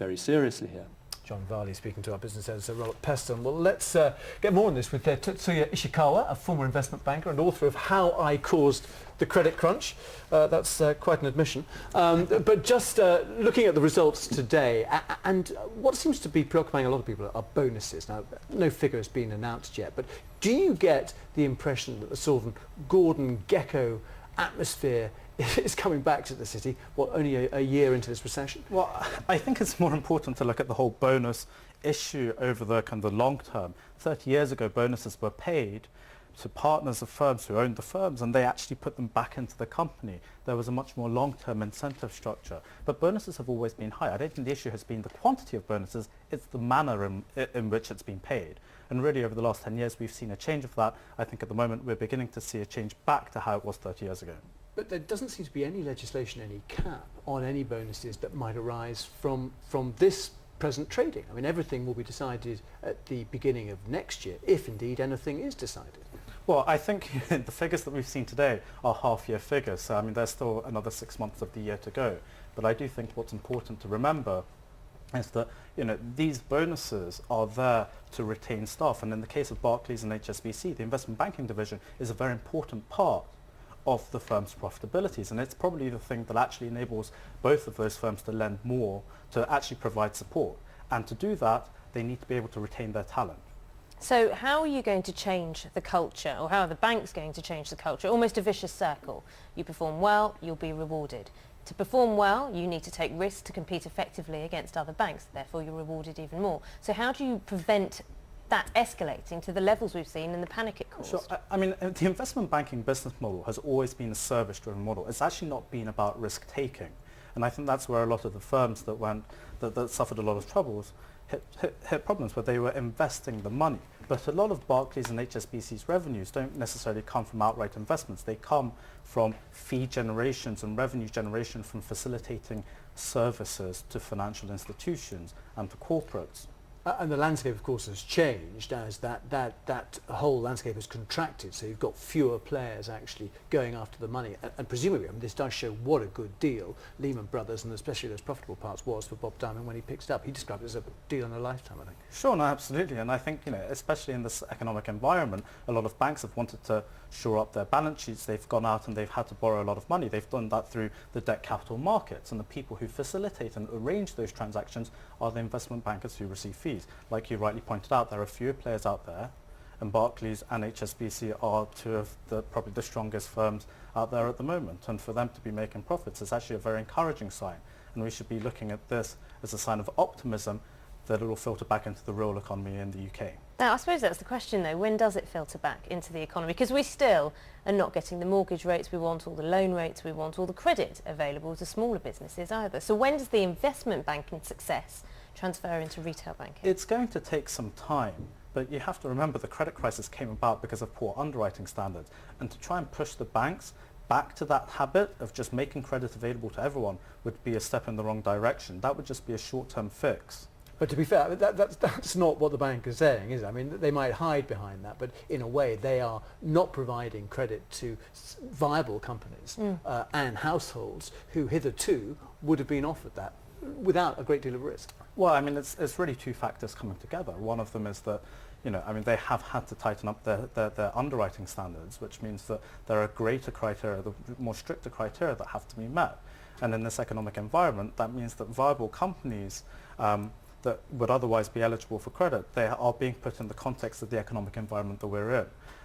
very seriously here. John Varley speaking to our business editor, Robert Peston. Well, let's get more on this with Tetsuya Ishikawa, a former investment banker and author of How I Caused the Credit Crunch. That's quite an admission. But just looking at the results today, and what seems to be preoccupying a lot of people are bonuses. Now, no figure has been announced yet, but do you get the impression that the sort of Gordon Gekko atmosphere is coming back to the city, only a year into this recession? Well, I think it's more important to look at the whole bonus issue over the kind of the long term. 30 years ago, bonuses were paid to partners of firms who owned the firms, and they actually put them back into the company. There was a much more long-term incentive structure. But bonuses have always been high. I don't think the issue has been the quantity of bonuses, it's the manner in which it's been paid. And really, over the last 10 years, we've seen a change of that. I think at the moment, we're beginning to see a change back to how it was 30 years ago. But there doesn't seem to be any legislation, any cap on any bonuses that might arise from this present trading. I mean, everything will be decided at the beginning of next year, if indeed anything is decided. Well, I think the figures that we've seen today are half-year figures. So, I mean, there's still another 6 months of the year to go. But I do think what's important to remember is that, these bonuses are there to retain staff. And in the case of Barclays and HSBC, the investment banking division is a very important part of the firm's profitabilities, and it's probably the thing that actually enables both of those firms to lend more, to actually provide support. And to do that, they need to be able to retain their talent. So how are you going to change the culture, or how are the banks going to change the culture? Almost a vicious circle. You perform well, you'll be rewarded. To perform well, you need to take risks to compete effectively against other banks, therefore you're rewarded even more. So how do you prevent that escalating to the levels we've seen and the panic it caused? Sure. I mean, the investment banking business model has always been a service-driven model. It's actually not been about risk-taking. And I think that's where a lot of the firms that suffered a lot of troubles hit problems, where they were investing the money. But a lot of Barclays and HSBC's revenues don't necessarily come from outright investments. They come from fee generations and revenue generation from facilitating services to financial institutions and to corporates. And the landscape, of course, has changed as that whole landscape has contracted. So you've got fewer players actually going after the money. And presumably, I mean, this does show what a good deal Lehman Brothers, and especially those profitable parts, was for Bob Diamond when he picked it up. He described it as a deal in a lifetime, I think. Sure, no, absolutely. And I think, especially in this economic environment, a lot of banks have wanted to shore up their balance sheets. They've gone out and they've had to borrow a lot of money. They've done that through the debt capital markets, and the people who facilitate and arrange those transactions are the investment bankers who receive fees. Like you rightly pointed out, there are fewer players out there, and Barclays and HSBC are two of probably the strongest firms out there at the moment. And for them to be making profits is actually a very encouraging sign. And we should be looking at this as a sign of optimism that it will filter back into the real economy in the UK. Now, I suppose that's the question, though. When does it filter back into the economy? Because we still are not getting the mortgage rates we want, all the loan rates we want, all the credit available to smaller businesses either. So when does the investment banking success transfer into retail banking? It's going to take some time, but you have to remember the credit crisis came about because of poor underwriting standards. And to try and push the banks back to that habit of just making credit available to everyone would be a step in the wrong direction. That would just be a short-term fix. But to be fair, that's not what the bank is saying, is it? I mean, they might hide behind that, but in a way they are not providing credit to viable companies and households who hitherto would have been offered that without a great deal of risk. Well, I mean, it's really two factors coming together. One of them is that, they have had to tighten up their underwriting standards, which means that there are greater criteria, the more stricter criteria that have to be met. And in this economic environment, that means that viable companies that would otherwise be eligible for credit, they are being put in the context of the economic environment that we're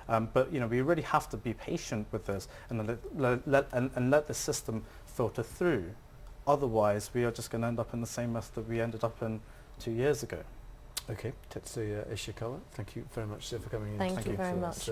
in. But we really have to be patient with this and let the system filter through. Otherwise, we are just going to end up in the same mess that we ended up in 2 years ago. Okay, Tetsuya Ishikawa, thank you very much for coming in. Thank you very much.